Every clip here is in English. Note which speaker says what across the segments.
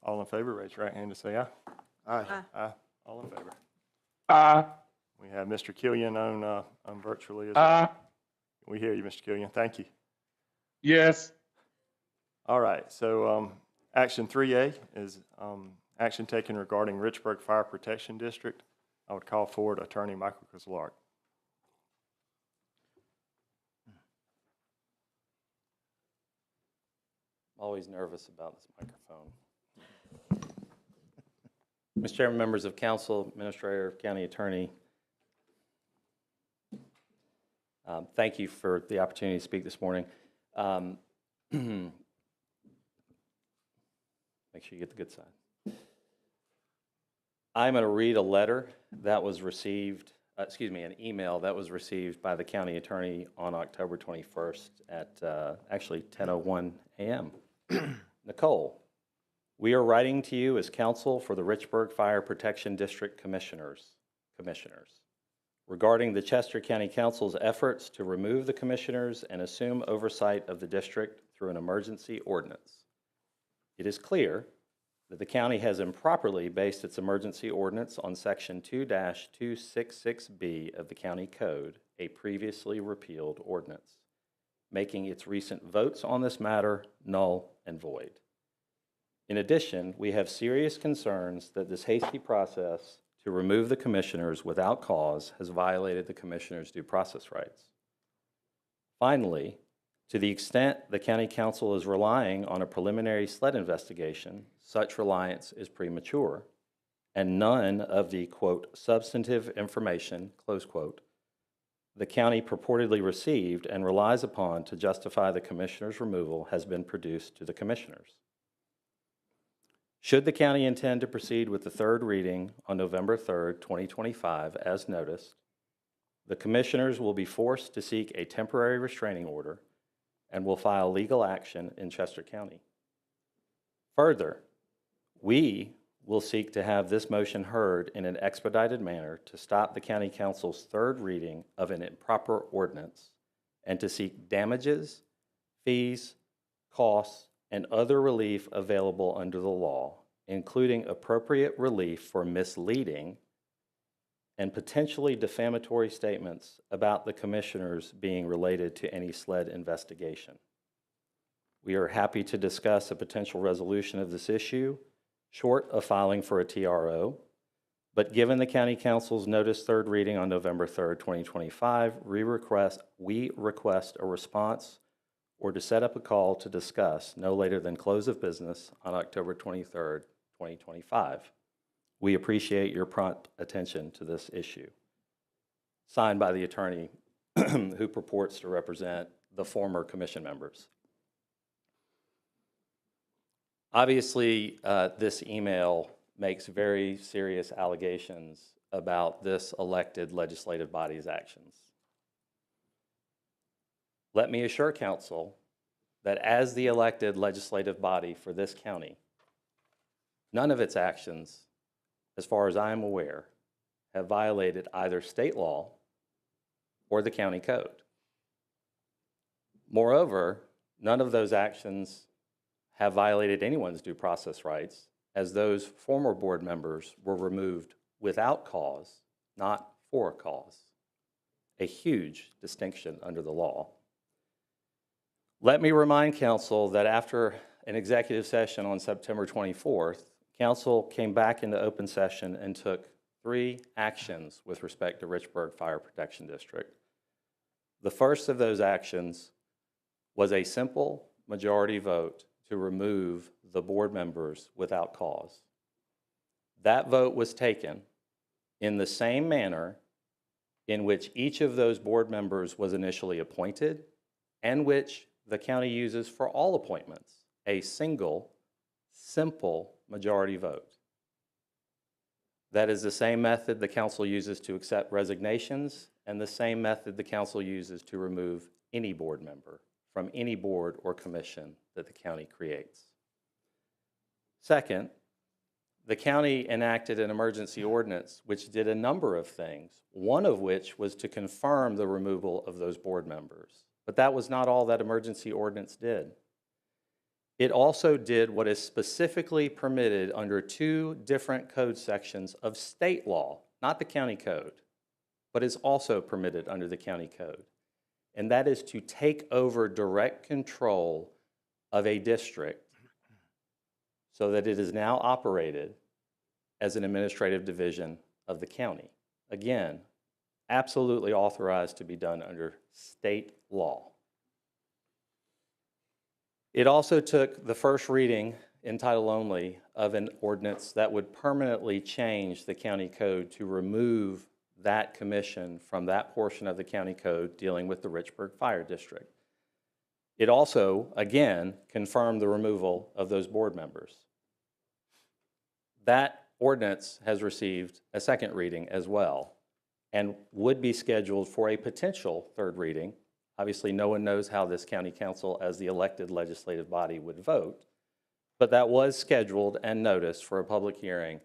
Speaker 1: All in favor, raise your right hand to say aye.
Speaker 2: Aye.
Speaker 1: Aye. All in favor.
Speaker 3: Aye.
Speaker 1: We have Mr. Killian on virtually as well.
Speaker 3: Aye.
Speaker 1: We hear you, Mr. Killian. Thank you.
Speaker 3: Yes.
Speaker 1: All right, so action 3A is action taken regarding Richburg Fire Protection District. I would call forward Attorney Michael Kozlark.
Speaker 4: I'm always nervous about this microphone. Mr. Chairman, members of council, administrator, county attorney, thank you for the opportunity to speak this morning. Make sure you get the good side. I'm going to read a letter that was received, an email that was received by the county attorney on October 21st at actually 10:01 a.m. Nicole, we are writing to you as counsel for the Richburg Fire Protection District Commissioners regarding the Chester County Council's efforts to remove the commissioners and assume oversight of the district through an emergency ordinance. It is clear that the county has improperly based its emergency ordinance on Section 2-266B of the County Code, a previously repealed ordinance, making its recent votes on this matter null and void. In addition, we have serious concerns that this hasty process to remove the commissioners without cause has violated the commissioners' due process rights. Finally, to the extent the County Council is relying on a preliminary SLED investigation, such reliance is premature, and none of the, quote, substantive information, close quote, the county purportedly received and relies upon to justify the commissioner's removal has been produced to the commissioners. Should the county intend to proceed with the third reading on November 3rd, 2025, as noticed, the commissioners will be forced to seek a temporary restraining order and will file legal action in Chester County. Further, we will seek to have this motion heard in an expedited manner to stop the County Council's third reading of an improper ordinance and to seek damages, fees, costs, and other relief available under the law, including appropriate relief for misleading and potentially defamatory statements about the commissioners being related to any SLED investigation. We are happy to discuss a potential resolution of this issue, short of filing for a TRO, but given the County Council's notice third reading on November 3rd, 2025, we request a response or to set up a call to discuss no later than close of business on October 23rd, 2025. We appreciate your prompt attention to this issue. Signed by the attorney who purports to represent the former commission members. Obviously, this email makes very serious allegations about this elected legislative body's actions. Let me assure council that as the elected legislative body for this county, none of its actions, as far as I am aware, have violated either state law or the county code. Moreover, none of those actions have violated anyone's due process rights, as those former board members were removed without cause, not for a cause. A huge distinction under the law. Let me remind council that after an executive session on September 24th, council came back into open session and took 3 actions with respect to Richburg Fire Protection District. The first of those actions was a simple majority vote to remove the board members without cause. That vote was taken in the same manner in which each of those board members was initially appointed and which the county uses for all appointments, a single, simple majority vote. That is the same method the council uses to accept resignations and the same method the council uses to remove any board member from any board or commission that the county creates. Second, the county enacted an emergency ordinance which did a number of things, one of which was to confirm the removal of those board members. But that was not all that emergency ordinance did. It also did what is specifically permitted under 2 different code sections of state law, not the county code, but is also permitted under the county code. And that is to take over direct control of a district so that it is now operated as an administrative division of the county. Again, absolutely authorized to be done under state law. It also took the first reading in title only of an ordinance that would permanently change the county code to remove that commission from that portion of the county code dealing with the Richburg Fire District. It also, again, confirmed the removal of those board members. That ordinance has received a second reading as well and would be scheduled for a potential third reading. Obviously, no one knows how this county council, as the elected legislative body, would vote, but that was scheduled and noticed for a public hearing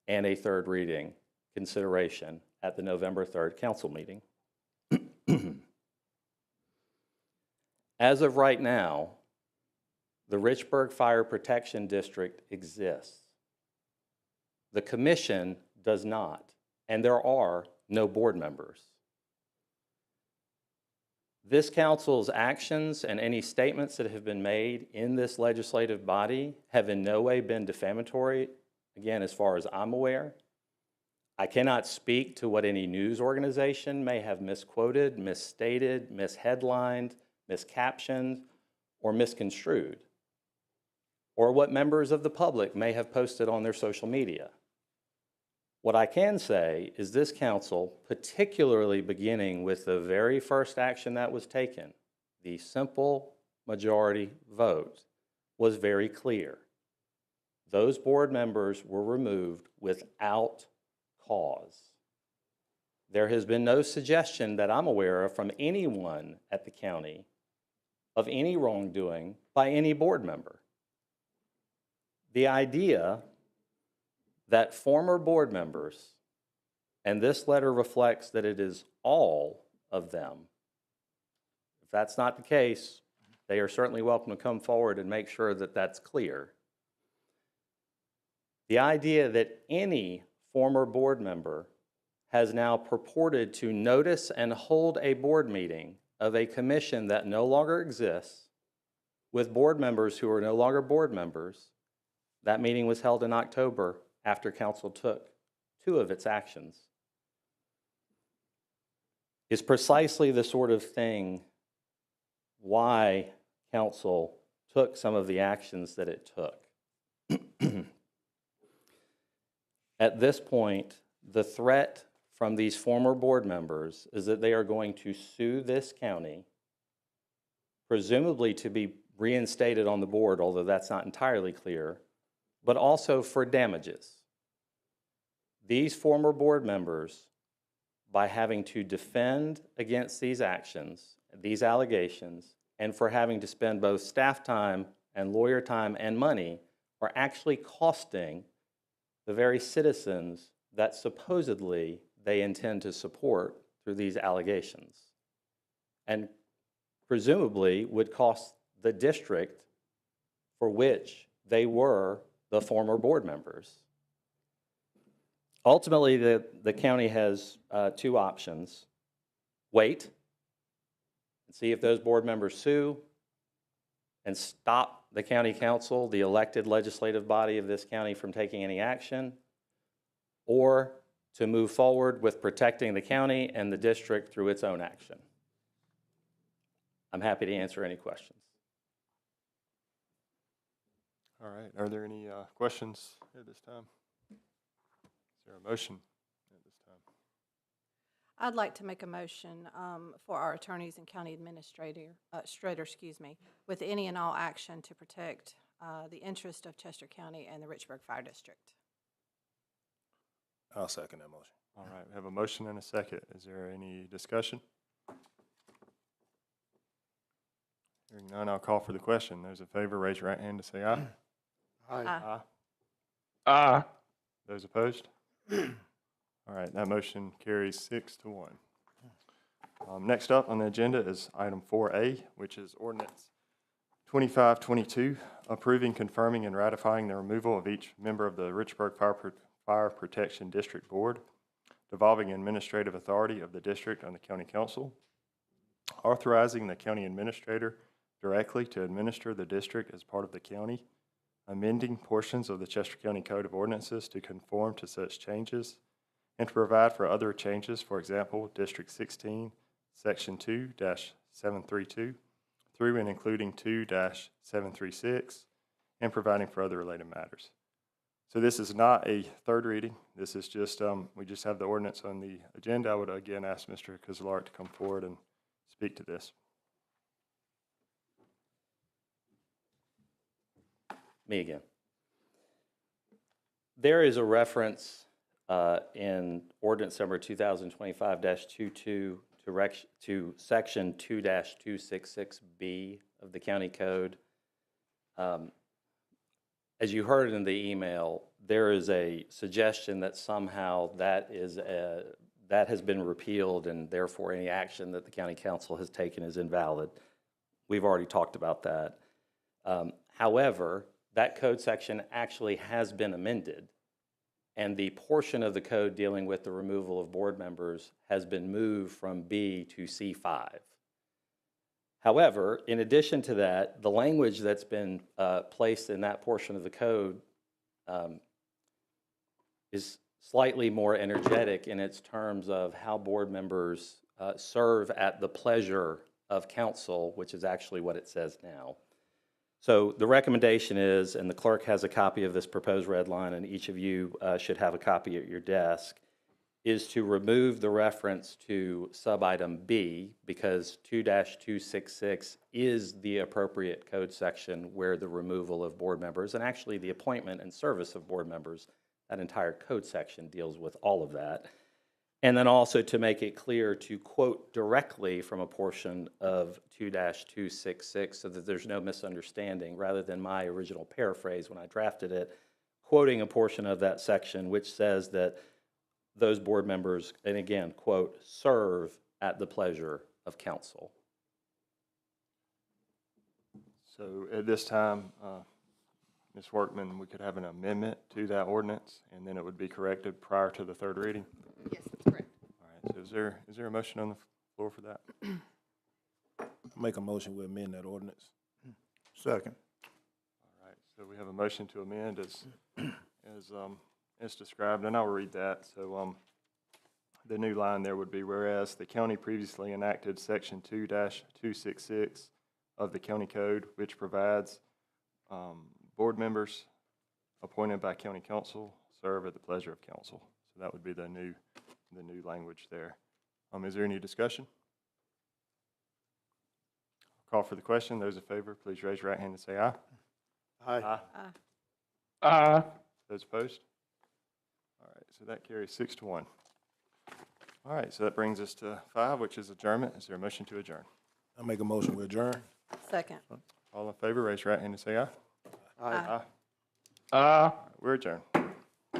Speaker 4: and a third reading consideration at the November 3rd council meeting. As of right now, the Richburg Fire Protection District exists. The commission does not, and there are no board members. This council's actions and any statements that have been made in this legislative body have in no way been defamatory, again, as far as I'm aware. I cannot speak to what any news organization may have misquoted, misstated, misheadlined, miscaptioned, or misconstrued, or what members of the public may have posted on their social media. What I can say is this council, particularly beginning with the very first action that was taken, the simple majority vote, was very clear. Those board members were removed without cause. There has been no suggestion that I'm aware of from anyone at the county of any wrongdoing by any board member. The idea that former board members, and this letter reflects that it is all of them. If that's not the case, they are certainly welcome to come forward and make sure that that's clear. The idea that any former board member has now purported to notice and hold a board meeting of a commission that no longer exists with board members who are no longer board members. That meeting was held in October after council took 2 of its actions, is precisely the sort of thing why council took some of the actions that it took. At this point, the threat from these former board members is that they are going to sue this county, presumably to be reinstated on the board, although that's not entirely clear, but also for damages. These former board members, by having to defend against these actions, these allegations, and for having to spend both staff time and lawyer time and money, are actually costing the very citizens that supposedly they intend to support through these allegations, and presumably would cost the district for which they were the former board members. Ultimately, the county has 2 options. Wait and see if those board members sue and stop the county council, the elected legislative body of this county, from taking any action, or to move forward with protecting the county and the district through its own action. I'm happy to answer any questions.
Speaker 1: All right, are there any questions at this time? Is there a motion at this time?
Speaker 2: I'd like to make a motion for our attorneys and county administrator, with any and all action to protect the interest of Chester County and the Richburg Fire District.
Speaker 5: I'll second that motion.
Speaker 1: All right, we have a motion and a second. Is there any discussion? Hearing none, I'll call for the question. Those in favor, raise your right hand to say aye.
Speaker 2: Aye.
Speaker 3: Aye.
Speaker 1: Those opposed? All right, that motion carries 6-1. Next up on the agenda is item 4A, which is ordinance 2522, approving, confirming, and ratifying the removal of each member of the Richburg Fire Protection District Board, devolving administrative authority of the district on the county council, authorizing the county administrator directly to administer the district as part of the county, amending portions of the Chester County Code of Ordinances to conform to such changes, and to provide for other changes, for example, District 16, Section 2-732, through and including 2-736, and providing for other related matters. So this is not a third reading. This is just, we just have the ordinance on the agenda. I would again ask Mr. Kozlarek to come forward and speak to this.
Speaker 4: Me again. There is a reference in ordinance number 2025-22 to section 2-266B of the county code. As you heard in the email, there is a suggestion that somehow that has been repealed and therefore any action that the county council has taken is invalid. We've already talked about that. However, that code section actually has been amended, and the portion of the code dealing with the removal of board members has been moved from B to C5. However, in addition to that, the language that's been placed in that portion of the code is slightly more energetic in its terms of how board members serve at the pleasure of council, which is actually what it says now. So the recommendation is, and the clerk has a copy of this proposed red line, and each of you should have a copy at your desk, is to remove the reference to sub-item B, because 2-266 is the appropriate code section where the removal of board members, and actually the appointment and service of board members, that entire code section deals with all of that. And then also to make it clear to quote directly from a portion of 2-266 so that there's no misunderstanding, rather than my original paraphrase when I drafted it, quoting a portion of that section which says that those board members, and again, quote, serve at the pleasure of council.
Speaker 1: So at this time, Ms. Workman, we could have an amendment to that ordinance, and then it would be corrected prior to the third reading.
Speaker 2: Yes, that's correct.
Speaker 1: All right, so is there a motion on the floor for that?
Speaker 5: Make a motion to amend that ordinance. Second.
Speaker 1: All right, so we have a motion to amend as described, and I'll read that. So the new line there would be, whereas the county previously enacted section 2-266 of the county code, which provides board members appointed by county council serve at the pleasure of council. So that would be the new language there. Is there any discussion? Call for the question. Those in favor, please raise your right hand and say aye.
Speaker 5: Aye.
Speaker 3: Aye.
Speaker 1: Those opposed? All right, so that carries 6-1. All right, so that brings us to 5, which is adjournment. Is there a motion to adjourn?
Speaker 5: I make a motion to adjourn.
Speaker 2: Second.
Speaker 1: All in favor, raise your right hand and say aye.
Speaker 2: Aye.
Speaker 3: Aye.
Speaker 1: We're adjourned.